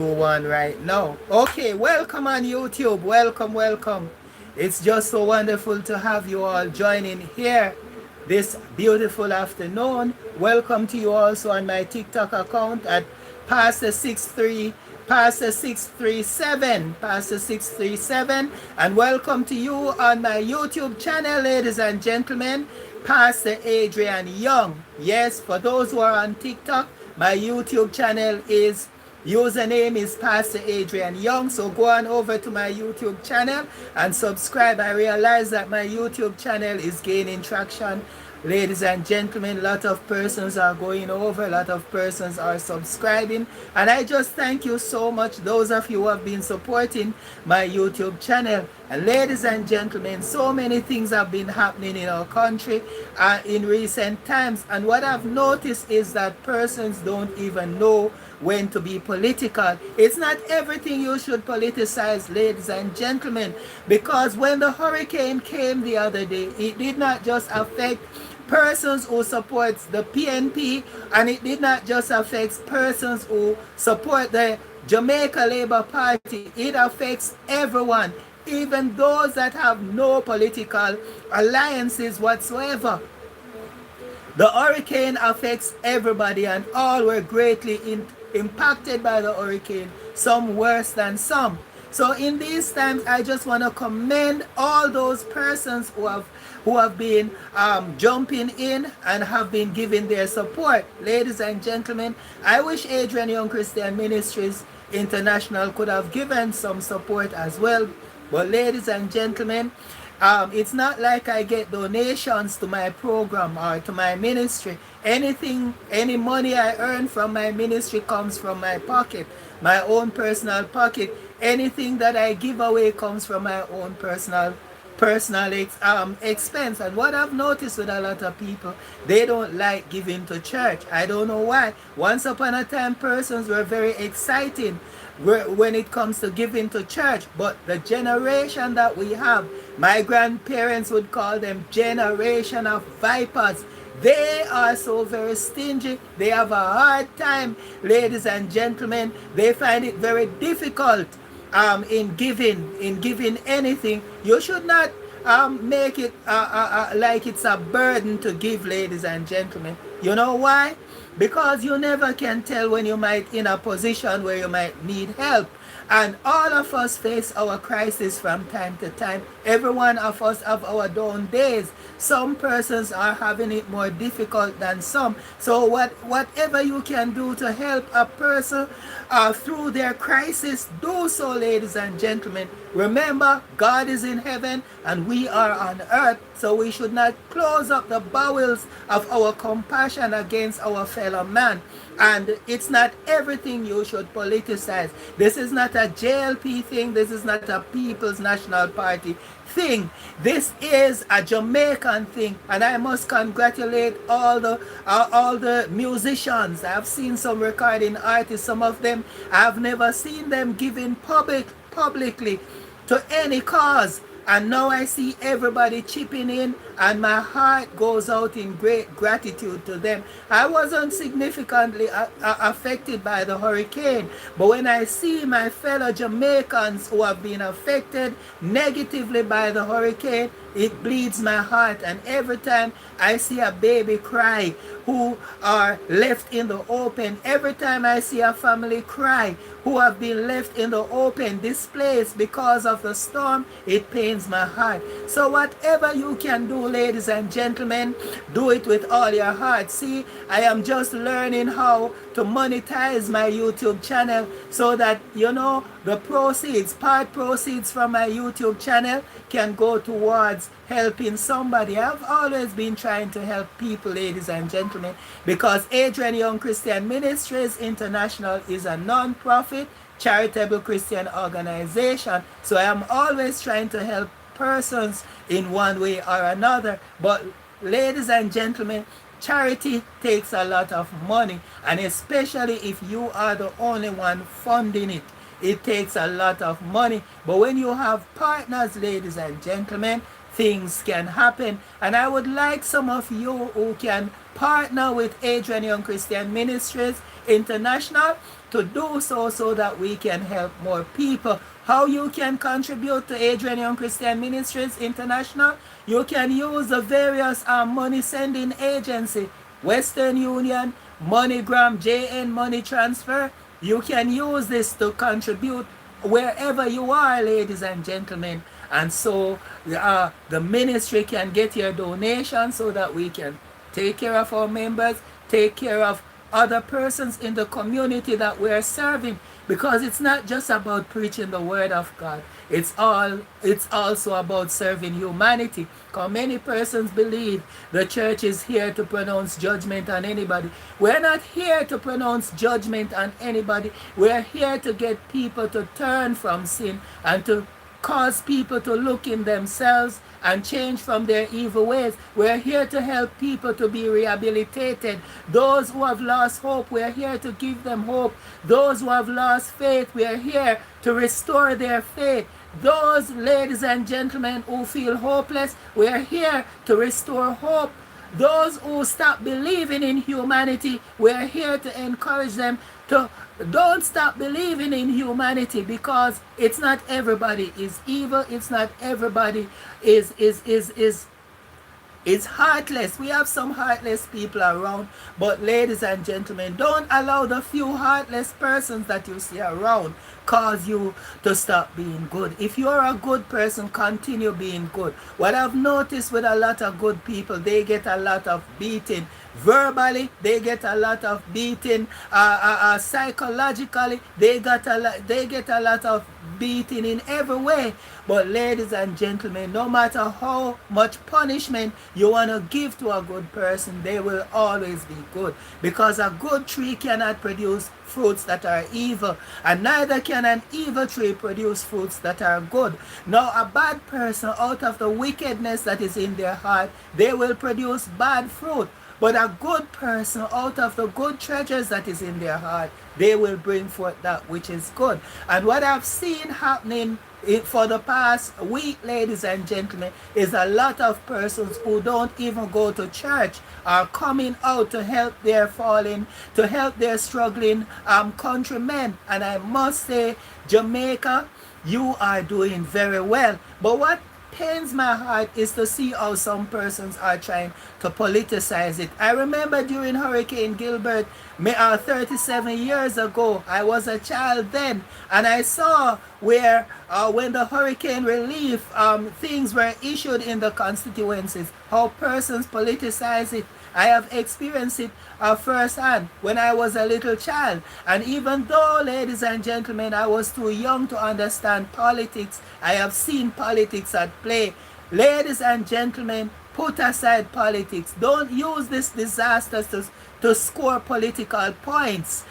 One right now. Okay, welcome on YouTube. Welcome. It's just so wonderful to have you all joining here this beautiful afternoon. Welcome to you also on my TikTok account at Pastor63 Pastor637, and welcome to you on my YouTube channel, ladies and gentlemen, Pastor Adrian Young. Yes, for those who are on TikTok, my YouTube channel is username is Pastor Adrian Young. So go on over to my YouTube channel and subscribe. I realize that my YouTube channel is gaining traction. Ladies and gentlemen, a lot of persons are going over, a lot of persons are subscribing, and I just thank you so much, those of you who have been supporting my YouTube channel. And ladies and gentlemen, so many things have been happening in our country in recent times, and what I've noticed is that persons don't even know when to be political. It's not everything you should politicize, ladies and gentlemen, because when the hurricane came the other day, it did not just affect persons who support the PNP, and it did not just affect persons who support the Jamaica Labour Party. It affects everyone, even those that have no political alliances whatsoever. The hurricane affects everybody, and all were greatly impacted by the hurricane, some worse than some. So in these times, I just want to commend all those persons who have been jumping in and have been giving their support. Ladies and gentlemen, I wish Adrian Young Christian Ministries International could have given some support as well. But ladies and gentlemen, it's not like I get donations to my program or to my ministry. Any money I earn from my ministry comes from my pocket, my own personal pocket. Anything that I give away comes from my own personal expense. And what I've noticed with a lot of people, they don't like giving to church. I don't know why. Once upon a time, persons were very excited when it comes to giving to church, but the generation that we have, my grandparents would call them generation of vipers. They are so very stingy. They have a hard time, ladies and gentlemen. They find it very difficult in giving anything. You should not make it like it's a burden to give, ladies and gentlemen. You know why? Because you never can tell when you might in a position where you might need help. And all of us face our crisis from time to time. Every one of us have our down days. Some persons are having it more difficult than some. So whatever you can do to help a person through their crisis, do so, ladies and gentlemen. Remember, God is in heaven and we are on earth. So we should not close up the bowels of our compassion against our fellow man. And it's not everything you should politicize. This is not a JLP thing. This is not a People's National Party thing. This is a Jamaican thing, and I must congratulate all the musicians. I've seen some recording artists. Some of them I've never seen them giving publicly to any cause. And now I see everybody chipping in, and my heart goes out in great gratitude to them. I wasn't significantly affected by the hurricane, but when I see my fellow Jamaicans who have been affected negatively by the hurricane, it bleeds my heart. And every time I see a baby cry who are left in the open, every time I see a family cry who have been left in the open, displaced because of the storm, it pains my heart. So whatever you can do, ladies and gentlemen, do it with all your heart. See, I am just learning how to monetize my YouTube channel so that, you know, the part proceeds from my YouTube channel can go towards helping somebody. I've always been trying to help people, ladies and gentlemen, because Adrian Young Christian Ministries International is a non-profit charitable Christian organization. So I am always trying to help persons in one way or another. But ladies and gentlemen, charity takes a lot of money, and especially if you are the only one funding it, it takes a lot of money. But when you have partners, ladies and gentlemen, things can happen. And I would like some of you who can partner with Adrian Young Christian Ministries International to do so, so that we can help more people. How you can contribute to Adrian Young Christian Ministries International? You can use the various money sending agency, Western Union, MoneyGram, JN Money Transfer. You can use this to contribute wherever you are, ladies and gentlemen. And so the ministry can get your donation so that we can take care of our members, take care of other persons in the community that we're serving. Because it's not just about preaching the word of God. It's also about serving humanity. Because many persons believe the church is here to pronounce judgment on anybody. We're not here to pronounce judgment on anybody. We're here to get people to turn from sin and to cause people to look in themselves and change from their evil ways. We're here to help people to be rehabilitated. Those who have lost hope, we're here to give them hope. Those who have lost faith, we're here to restore their faith. Those, ladies and gentlemen, who feel hopeless, we're here to restore hope. Those who stop believing in humanity, we're here to encourage them to don't stop believing in humanity, because it's not everybody is evil. It's not everybody is heartless. We have some heartless people around, but ladies and gentlemen, don't allow the few heartless persons that you see around cause you to stop being good. If you're a good person, continue being good. What I've noticed with a lot of good people, they get a lot of beating verbally, they get a lot of beating psychologically, they get a lot of beating in every way. But ladies and gentlemen, no matter how much punishment you want to give to a good person, they will always be good, because a good tree cannot produce fruits that are evil, and neither can an evil tree produce fruits that are good. Now a bad person, out of the wickedness that is in their heart, they will produce bad fruit. But a good person, out of the good treasures that is in their heart, they will bring forth that which is good. And what I've seen happening for the past week, ladies and gentlemen, is a lot of persons who don't even go to church are coming out to help their fallen, to help their struggling countrymen. And I must say, Jamaica, you are doing very well. But what pains my heart is to see how some persons are trying to politicize it. I remember during Hurricane Gilbert 37 years ago, I was a child then, and I saw where when the hurricane relief things were issued in the constituencies, how persons politicize it. I have experienced it firsthand when I was a little child. And even though, ladies and gentlemen, I was too young to understand politics, I have seen politics at play. Ladies and gentlemen, put aside politics. Don't use this disaster to score political points.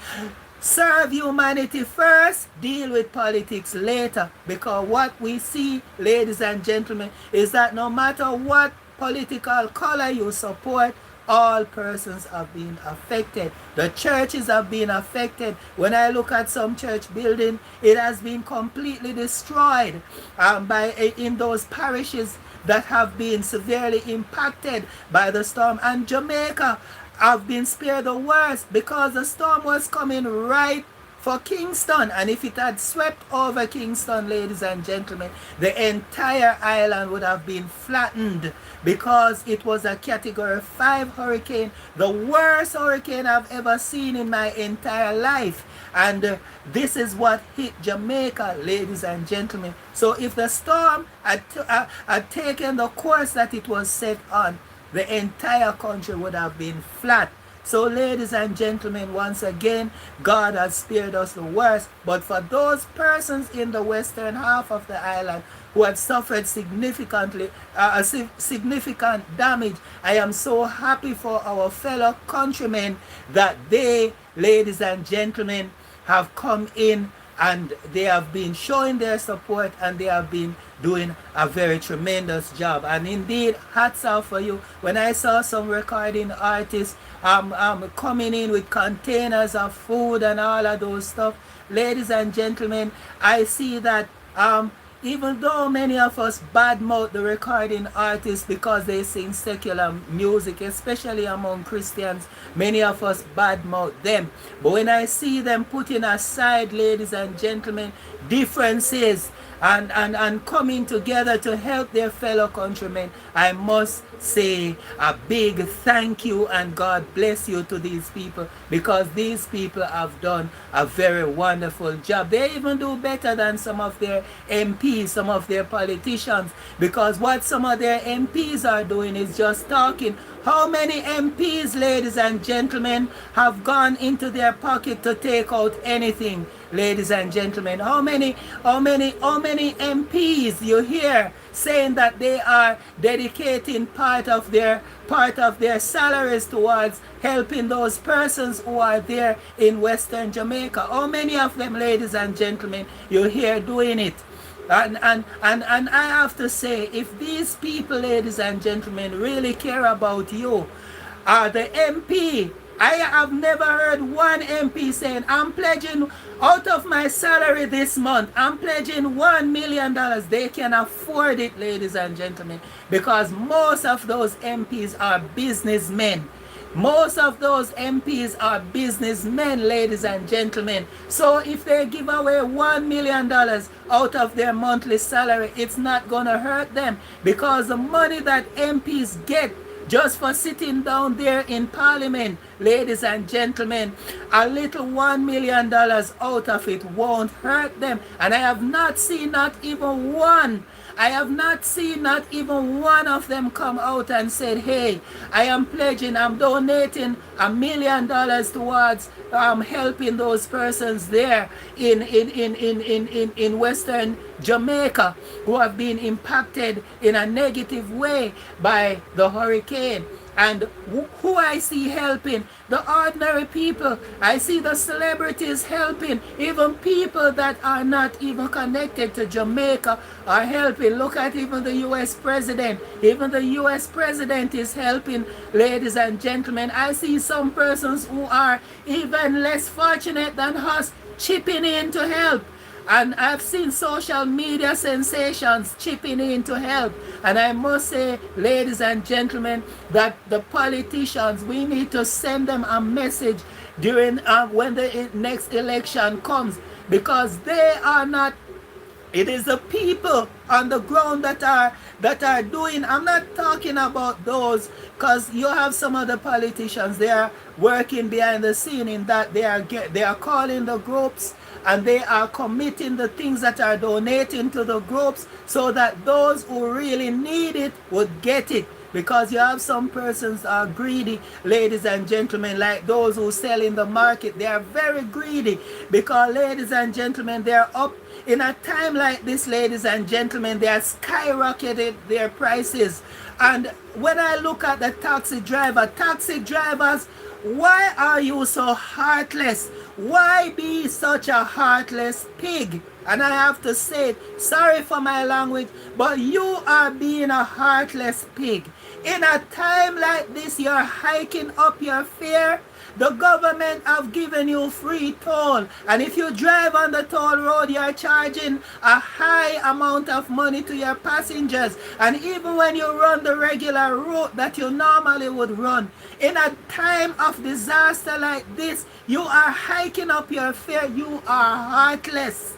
Serve humanity first, deal with politics later. Because what we see, ladies and gentlemen, is that no matter what political color you support, all persons have been affected. The churches have been affected. When I look at some church building, it has been completely destroyed in those parishes that have been severely impacted by the storm. And Jamaica have been spared the worst, because the storm was coming right for Kingston, and if it had swept over Kingston, ladies and gentlemen, the entire island would have been flattened, because it was a category 5 hurricane, the worst hurricane I've ever seen in my entire life. And this is what hit Jamaica, ladies and gentlemen. So if the storm had taken the course that it was set on, the entire country would have been flat. So ladies and gentlemen, once again, God has spared us the worst. But for those persons in the western half of the island who have suffered significant damage, I am so happy for our fellow countrymen that they, ladies and gentlemen, have come in and they have been showing their support, and they have been doing a very tremendous job. And indeed, hats off for you. When I saw some recording artists coming in with containers of food and all of those stuff, ladies and gentlemen, I see that Even though many of us badmouth the recording artists because they sing secular music, especially among Christians, many of us badmouth them. But when I see them putting aside, ladies and gentlemen, differences and coming together to help their fellow countrymen, I must say a big thank you and God bless you to these people, because these people have done a very wonderful job. They even do better than some of their MPs, some of their politicians, because what some of their MPs are doing is just talking. How many MPs, ladies and gentlemen, have gone into their pocket to take out anything? Ladies and gentlemen, how many MPs you hear saying that they are dedicating part of their salaries towards helping those persons who are there in Western Jamaica? How many of them, ladies and gentlemen, you hear doing it? And I have to say, if these people, ladies and gentlemen, really care about you, the MP, I have never heard one MP saying, I'm pledging out of my salary this month, I'm pledging $1 million. They can afford it, ladies and gentlemen, because most of those MPs are businessmen. Most of those MPs are businessmen, ladies and gentlemen. So if they give away $1 million out of their monthly salary, it's not going to hurt them, because the money that MPs get just for sitting down there in Parliament, ladies and gentlemen, a little $1 million out of it won't hurt them. And I have not seen not even one of them come out and said, hey, I am pledging, I'm donating $1 million towards helping those persons there in Western Jamaica who have been impacted in a negative way by the hurricane. And who I see helping? The ordinary people. I see the celebrities helping. Even people that are not even connected to Jamaica are helping. Look at even the U.S. president. Even the U.S. president is helping, ladies and gentlemen. I see some persons who are even less fortunate than us chipping in to help. And I've seen social media sensations chipping in to help. And I must say, ladies and gentlemen, that the politicians, we need to send them a message during when the next election comes, because they are not. It is the people on the ground that are doing. I'm not talking about those, because you have some other politicians, they are working behind the scene in that they are calling the groups, and they are committing the things that are donating to the groups, so that those who really need it would get it. Because you have some persons are greedy, ladies and gentlemen, like those who sell in the market. They are very greedy, because, ladies and gentlemen, they are up in a time like this, ladies and gentlemen, they are skyrocketed their prices. And when I look at the taxi drivers, why are you so heartless? Why be such a heartless pig? And I have to say, sorry for my language, but you are being a heartless pig. In a time like this, you're hiking up your fare. The government have given you free toll, and if you drive on the toll road, you're charging a high amount of money to your passengers. And even when you run the regular route that you normally would run, in a time of disaster like this, you are hiking up your fare. You are heartless.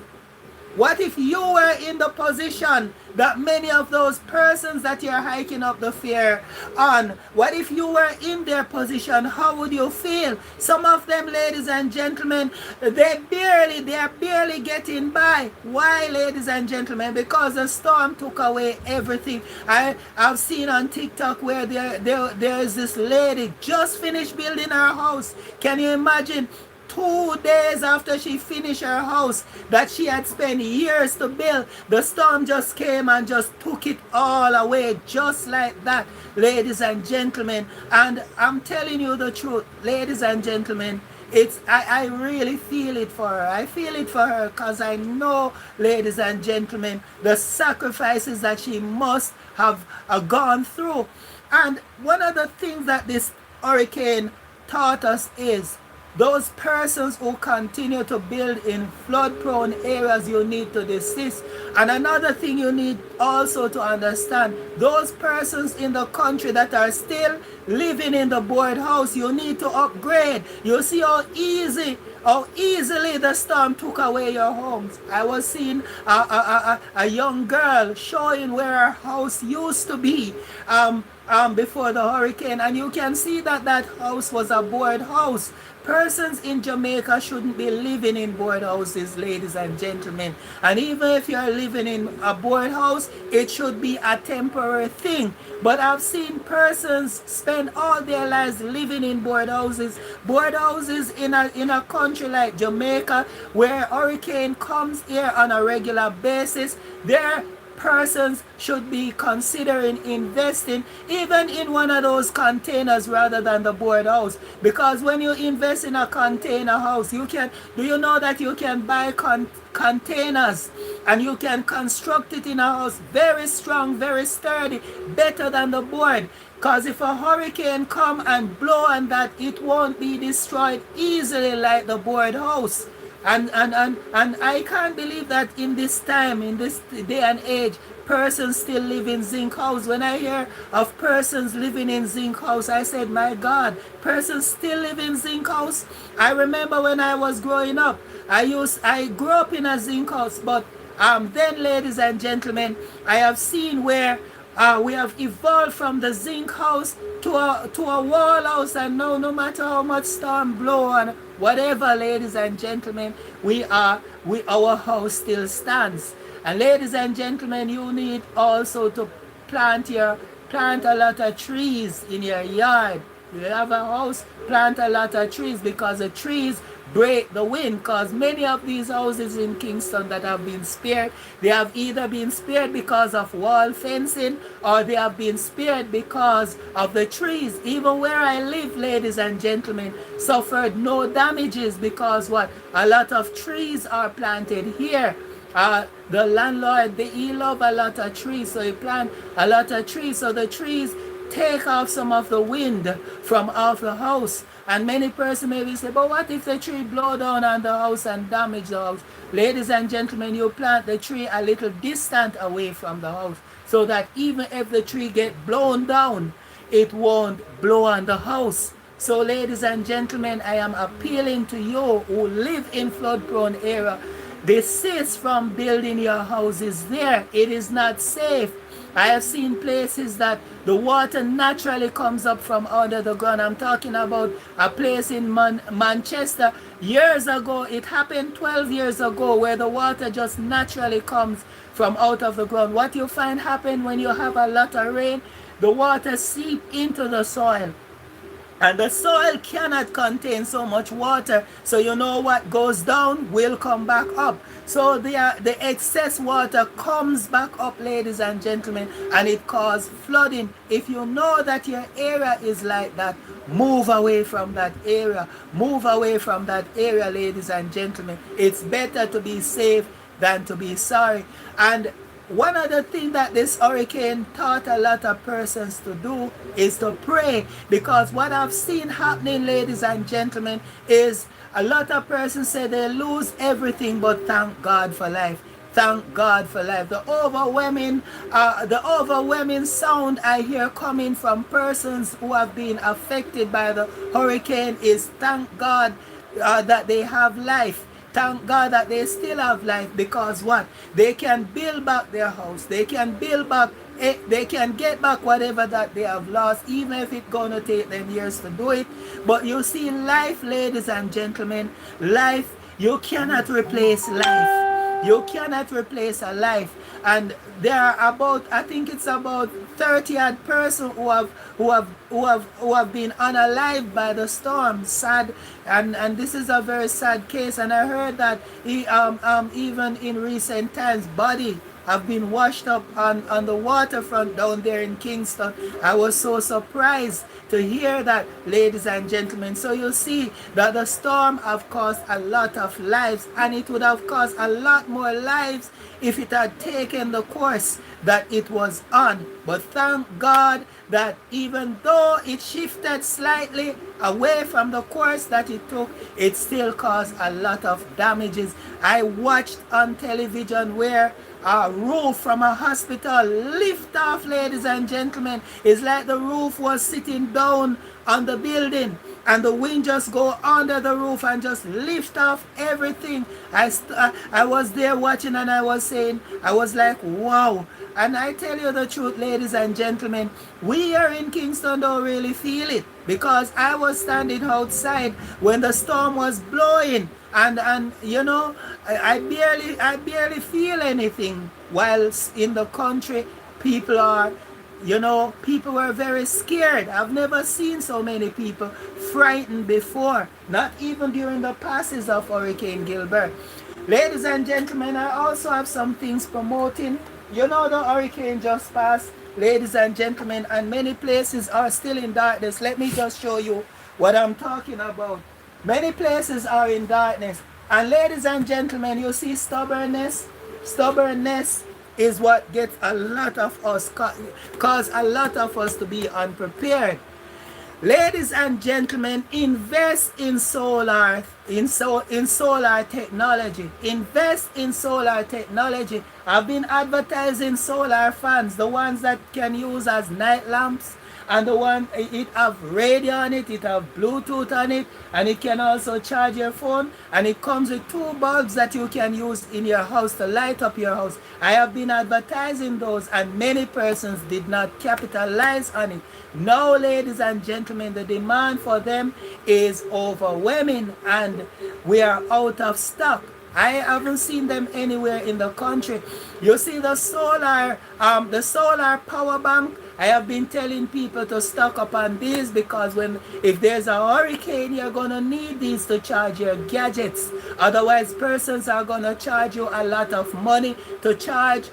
What if you were in the position that many of those persons that you're hiking up the fare on, what if you were in their position? How would you feel? Some of them, ladies and gentlemen, they are barely getting by. Why, ladies and gentlemen? Because the storm took away everything. I've seen on TikTok where there is this lady just finished building her house. Can you imagine? 2 days after she finished her house that she had spent years to build, the storm just came and just took it all away, just like that, ladies and gentlemen. And I'm telling you the truth, ladies and gentlemen, I really feel it for her. I feel it for her, because I know, ladies and gentlemen, the sacrifices that she must have gone through. And one of the things that this hurricane taught us is, those persons who continue to build in flood-prone areas, you need to desist. And another thing you need also to understand, those persons in the country that are still living in the board house, you need to upgrade. You see how easily the storm took away your homes. I was seeing a young girl showing where her house used to be before the hurricane, and you can see that that house was a board house. Persons in Jamaica shouldn't be living in board houses, ladies and gentlemen. And even if you're living in a board house, it should be a temporary thing. But I've seen persons spend all their lives living in board houses. Board houses in a country like Jamaica, where hurricane comes here on a regular basis, there persons should be considering investing even in one of those containers rather than the board house. Because when you invest in a container house, you can, do you know that you can buy containers and you can construct it in a house very strong, very sturdy, better than the board. Because if a hurricane come and blow on that, it won't be destroyed easily like the board house. And I can't believe that in this time, in this day and age, persons still live in zinc house. When I hear of persons living in zinc house, I said, my God, persons still live in zinc house. I remember when I was growing up, I grew up in a zinc house, but then, ladies and gentlemen, I have seen where we have evolved from the zinc house to a wall house, and now no matter how much storm blow and whatever, ladies and gentlemen, our house still stands. And ladies and gentlemen, you need also to plant a lot of trees in your yard. You have a house, plant a lot of trees, because the trees break the wind. Because many of these houses in Kingston that have been spared, they have either been spared because of wall fencing, or they have been spared because of the trees. Even where I live, ladies and gentlemen, suffered no damages because what? A lot of trees are planted here. The landlord, he love a lot of trees, so he plant a lot of trees, so the trees take off some of the wind from off the house. And many persons maybe say, but what if the tree blow down on the house and damage the house? Ladies and gentlemen, you plant the tree a little distant away from the house, so that even if the tree get blown down, it won't blow on the house. So ladies and gentlemen, I am appealing to you who live in flood prone area, desist from building your houses there. It is not safe. I have seen places that the water naturally comes up from under the ground. I'm talking about a place in Manchester. Years ago, it happened 12 years ago, where the water just naturally comes from out of the ground. What you find happen when you have a lot of rain, the water seep into the soil. And the soil cannot contain so much water. So you know what goes down will come back up. So the excess water comes back up, ladies and gentlemen, and it causes flooding. If you know that your area is like that, move away from that area. Move away from that area, ladies and gentlemen. It's better to be safe than to be sorry. And one other thing that this hurricane taught a lot of persons to do is to pray. Because what I've seen happening, ladies and gentlemen, is a lot of persons say they lose everything, but thank God for life. Thank God for life. The overwhelming sound I hear coming from persons who have been affected by the hurricane is thank God that they have life. Thank God that they still have life, because what? They can build back their house. They can build back, they can get back whatever that they have lost, even if it's going to take them years to do it. But you see, life, ladies and gentlemen, life, you cannot replace life. You cannot replace a life. And there are about, I think it's about 30 odd persons who have been unalived by the storm. Sad, and this is a very sad case. And I heard that even in recent times, body have been washed up on the waterfront down there in Kingston. I was so surprised to hear that, ladies and gentlemen. So you see that the storm have cost a lot of lives, and it would have cost a lot more lives if it had taken the course that it was on. But thank God that even though it shifted slightly away from the course that it took, it still caused a lot of damages. I watched on television where a roof from a hospital lift off, ladies and gentlemen. It's like the roof was sitting down on the building and the wind just go under the roof and just lift off everything. I was there watching and I was saying, I was like, wow. And I tell you the truth, ladies and gentlemen, we here in Kingston don't really feel it, because I was standing outside when the storm was blowing, and you know, I barely feel anything, whilst in the country people are, you know, people were very scared. I've never seen so many people frightened before, not even during the passes of Hurricane Gilbert. Ladies and gentlemen, I also have some things promoting. You know, the hurricane just passed, ladies and gentlemen, and many places are still in darkness. Let me just show you what I'm talking about. Many places are in darkness. And ladies and gentlemen, you see stubbornness? Stubbornness is what gets a lot of us, cause a lot of us to be unprepared. Ladies and gentlemen, invest in solar technology. Invest in solar technology. I've been advertising solar fans, the ones that can use as night lamps, and the one, it have radio on it, it have Bluetooth on it, and it can also charge your phone, and it comes with 2 bulbs that you can use in your house to light up your house. I have been advertising those, and many persons did not capitalize on it. Now, ladies and gentlemen, the demand for them is overwhelming, and we are out of stock. I haven't seen them anywhere in the country. You see the solar power bank. I have been telling people to stock up on these, because if there's a hurricane, you're gonna need these to charge your gadgets. Otherwise, persons are gonna charge you a lot of money to charge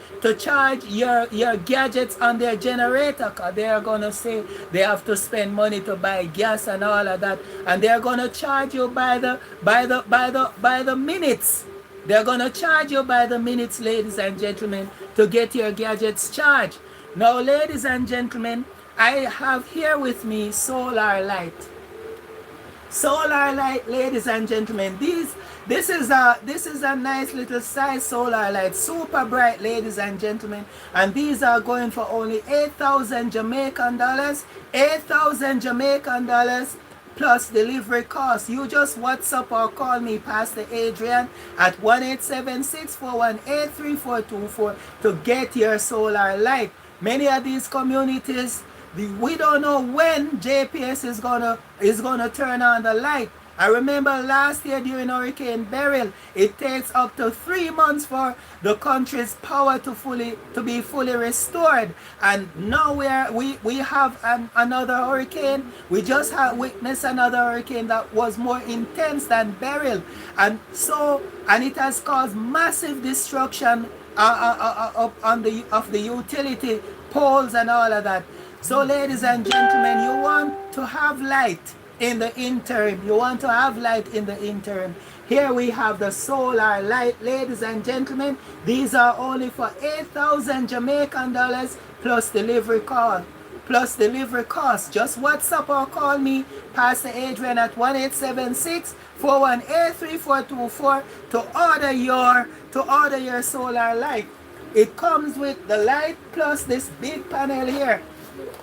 your gadgets on their generator, because they are gonna say they have to spend money to buy gas and all of that, and they're gonna charge you by the minutes. They're gonna charge you by the minutes, ladies and gentlemen, to get your gadgets charged. Now, ladies and gentlemen, I have here with me solar light. Solar light, ladies and gentlemen. This is a nice little size solar light, super bright, ladies and gentlemen. And these are going for only 8,000 Jamaican dollars. 8,000 Jamaican dollars plus delivery costs. You just WhatsApp or call me, Pastor Adrian, at 1-876-418-3424 to get your solar light. Many of these communities, we don't know when JPS is gonna turn on the light. I remember last year during Hurricane Beryl, it takes up to 3 months for the country's power to be fully restored. And now we have another hurricane. We just have witnessed another hurricane that was more intense than Beryl, and it has caused massive destruction of the utility poles and all of that. So, ladies and gentlemen, you want to have light in the interim. You want to have light in the interim. Here we have the solar light, ladies and gentlemen. These are only for 8,000 Jamaican dollars plus delivery cost. Just WhatsApp or call me, Pastor Adrian, at 1-876-418-3424 to order your solar light. It comes with the light plus this big panel here.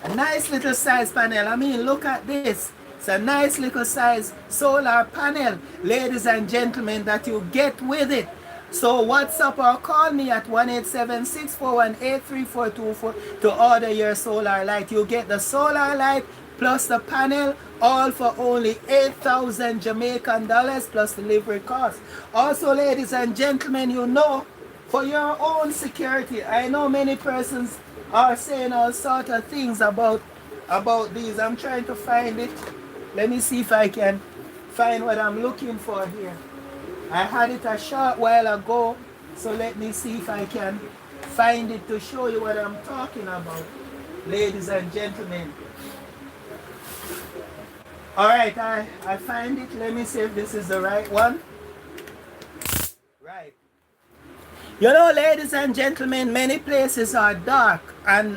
A nice little size panel. I mean, look at this. It's a nice little size solar panel, ladies and gentlemen, that you get with it. So WhatsApp or call me at 1-876-418-3424 to order your solar light. You get the solar light plus the panel, all for only 8,000 Jamaican dollars plus delivery costs. Also, ladies and gentlemen, you know, for your own security, I know many persons are saying all sorts of things about these. I'm trying to find it. Let me see if I can find what I'm looking for here. I had it a short while ago, so let me see if I can find it to show you what I'm talking about, ladies and gentlemen. All right, I find it. Let me see if this is the right one. Right. You know, ladies and gentlemen, many places are dark and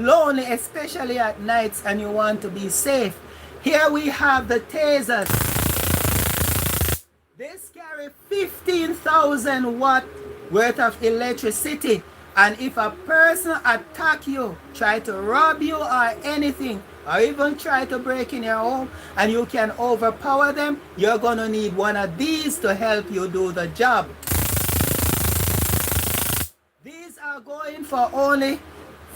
lonely, especially at nights, and you want to be safe. Here we have the tasers. This carry 15,000 watt worth of electricity. And if a person attack you, try to rob you or anything, or even try to break in your home, and you can overpower them, you're going to need one of these to help you do the job. These are going for only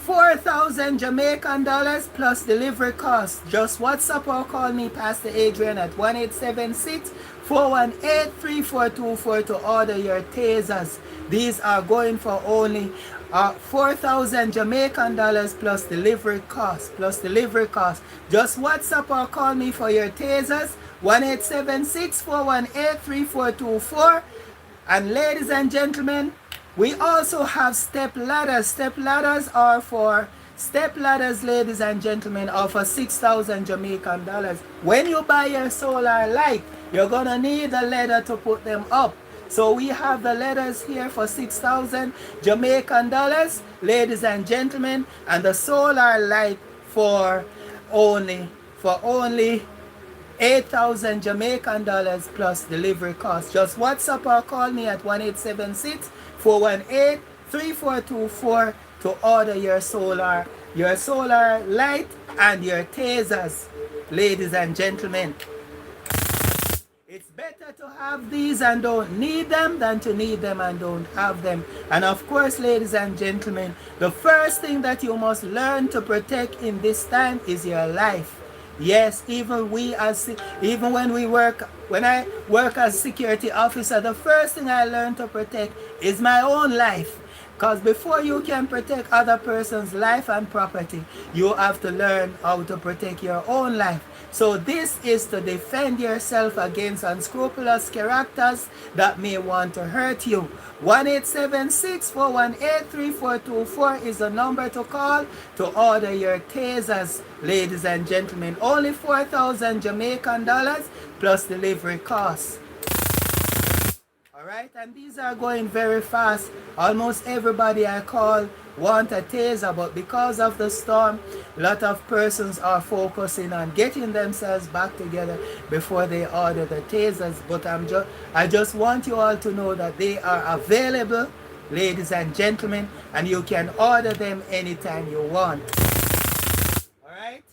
4,000 Jamaican dollars plus delivery costs. Just WhatsApp or call me, Pastor Adrian, at 1-876-418-3424 to order your tasers. These are going for only 4,000 Jamaican dollars plus delivery costs. Just WhatsApp or call me for your tasers. 1-876-418-3424. And ladies and gentlemen, we also have step ladders. Step ladders, ladies and gentlemen, are for 6,000 Jamaican dollars. When you buy your solar light, you're gonna need a ladder to put them up. So we have the ladders here for 6,000 Jamaican dollars, ladies and gentlemen, and the solar light for only 8,000 Jamaican dollars plus delivery costs. Just WhatsApp or call me at 1-876-418-3424 to order your solar light and your tasers, ladies and gentlemen. It's better to have these and don't need them than to need them and don't have them. And of course, ladies and gentlemen, the first thing that you must learn to protect in this time is your life. Yes, even when I work as security officer, the first thing I learn to protect is my own life. Because before you can protect other person's life and property, you have to learn how to protect your own life. So this is to defend yourself against unscrupulous characters that may want to hurt you. 1-876-418-3424 is the number to call to order your tasers, ladies and gentlemen. Only 4,000 Jamaican dollars plus delivery costs. Alright, and these are going very fast. Almost everybody I call want a taser, but because of the storm, a lot of persons are focusing on getting themselves back together before they order the tasers. But I just want you all to know that they are available, ladies and gentlemen, and you can order them anytime you want. Alright?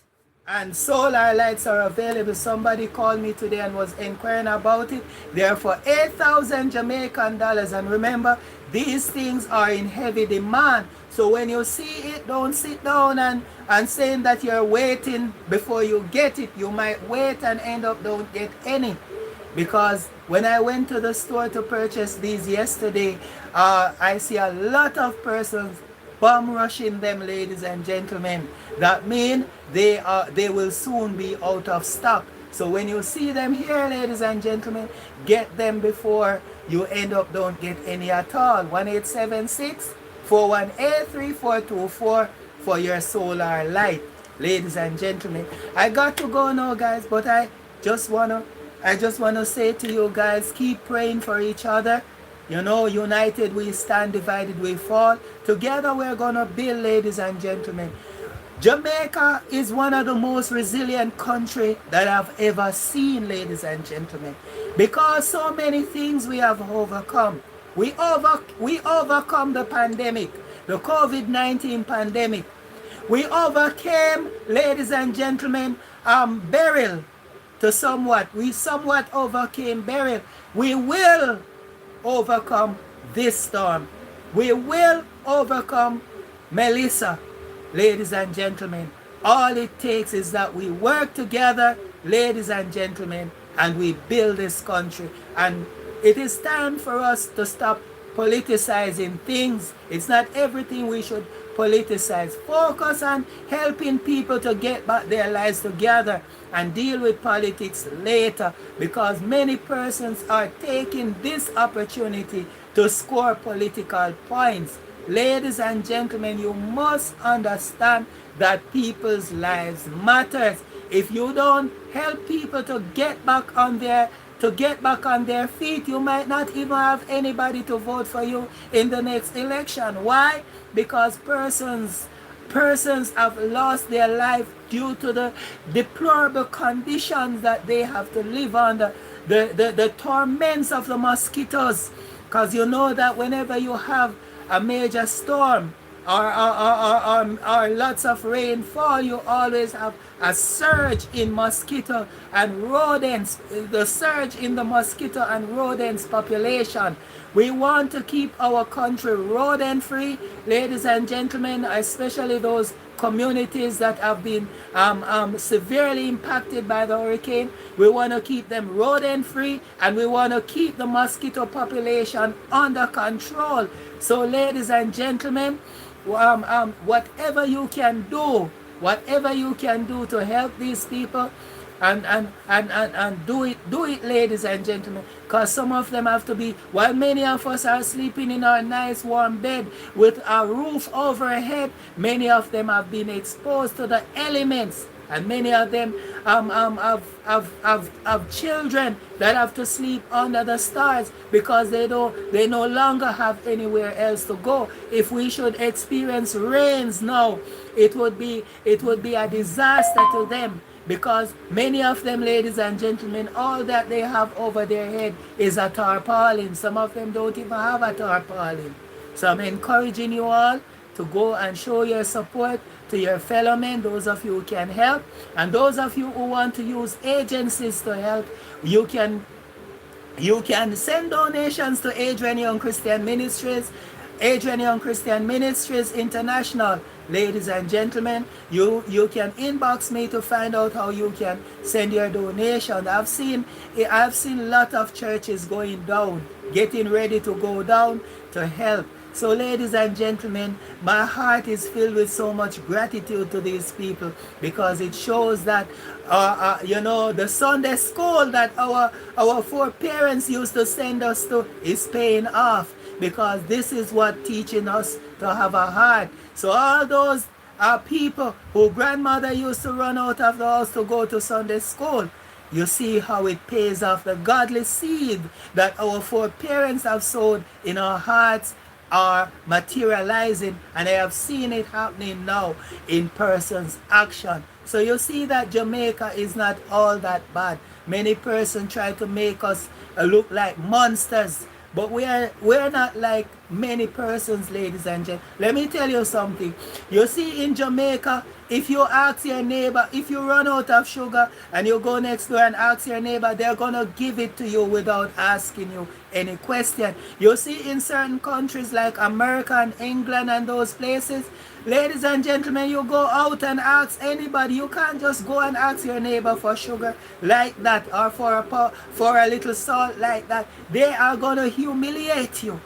And solar lights are available. Somebody called me today and was inquiring about it. They're for 8,000 Jamaican dollars. And remember, these things are in heavy demand. So when you see it, don't sit down and saying that you're waiting before you get it. You might wait and end up don't get any. Because when I went to the store to purchase these yesterday, I see a lot of persons bum rushing them, ladies and gentlemen. That means they will soon be out of stock. So when you see them here, ladies and gentlemen, get them before you end up don't get any at all. 1-876-418-3424 for your solar light, ladies and gentlemen. I got to go now, guys, but I just wanna say to you guys, keep praying for each other. You know, united we stand, divided we fall. Together we're gonna build, ladies and gentlemen. Jamaica is one of the most resilient countries that I've ever seen, ladies and gentlemen. Because so many things we have overcome. We overcome the pandemic, the COVID-19 pandemic. We overcame, ladies and gentlemen, burial to somewhat. We somewhat overcame burial. We will overcome this storm. We will overcome Melissa, ladies and gentlemen. All it takes is that we work together, ladies and gentlemen, and we build this country. And it is time for us to stop politicizing things. It's not everything we should politicize. Focus on helping people to get back their lives together and deal with politics later, because many persons are taking this opportunity to score political points. Ladies and gentlemen, you must understand that people's lives matters. If you don't help people to get back on their to get back on their feet. You might not even have anybody to vote for you in the next election. Why? Because persons have lost their life due to the deplorable conditions that they have to live under, the torments of the mosquitoes. Because you know that whenever you have a major storm or lots of rainfall, you always have a surge in mosquito and rodents, the surge in the mosquito and rodents population. We want to keep our country rodent free, ladies and gentlemen, especially those communities that have been severely impacted by the hurricane. We want to keep them rodent free, and we want to keep the mosquito population under control. So ladies and gentlemen, whatever you can do to help these people, and do it, ladies and gentlemen, because some of them have to be, while many of us are sleeping in our nice warm bed with a roof overhead, many of them have been exposed to the elements, and many of them have children that have to sleep under the stars because they no longer have anywhere else to go. If we should experience rains now, it would be a disaster to them, because many of them, ladies and gentlemen, all that they have over their head is a tarpaulin. Some of them don't even have a tarpaulin. So I'm encouraging you all to go and show your support to your fellow men, those of you who can help, and those of you who want to use agencies to help, you can send donations to Adrian Young Christian Ministries, Adrian Young Christian Ministries International. Ladies and gentlemen, you can inbox me to find out how you can send your donation. I've seen a lot of churches going down, getting ready to go down to help. So ladies and gentlemen, my heart is filled with so much gratitude to these people, because it shows that the Sunday school that our foreparents used to send us to is paying off, because this is what teaching us to have a heart. So all those people who grandmother used to run out of the house to go to Sunday school, you see how it pays off. The godly seed that our foreparents have sowed in our hearts are materializing, and I have seen it happening now in persons' action. So you see that Jamaica is not all that bad. Many persons try to make us look like monsters, but we're not like many persons, ladies and gentlemen. Let me tell you something. You see, in Jamaica, if you ask your neighbor, if you run out of sugar and you go next door and ask your neighbor, they're going to give it to you without asking you any question. You see, in certain countries like America and England and those places, ladies and gentlemen, you go out and ask anybody. You can't just go and ask your neighbor for sugar like that, or for a little salt like that. They are going to humiliate you.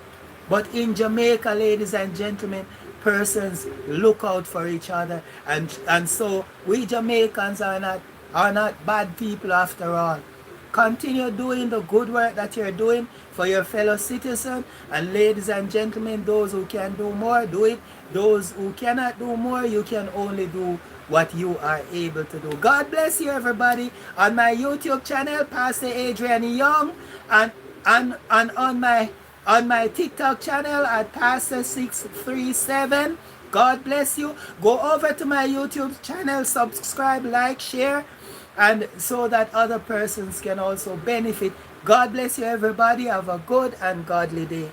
But in Jamaica, ladies and gentlemen, persons look out for each other, and so we Jamaicans are not bad people after all. Continue doing the good work that you're doing for your fellow citizens, and ladies and gentlemen, those who can do more, do it. Those who cannot do more, you can only do what you are able to do. God bless you, everybody. On my YouTube channel, Pastor Adrian Young, and on my TikTok channel at Pastor637. God bless you. Go over to my YouTube channel, subscribe, like, share, and so that other persons can also benefit. God bless you, everybody. Have a good and godly day.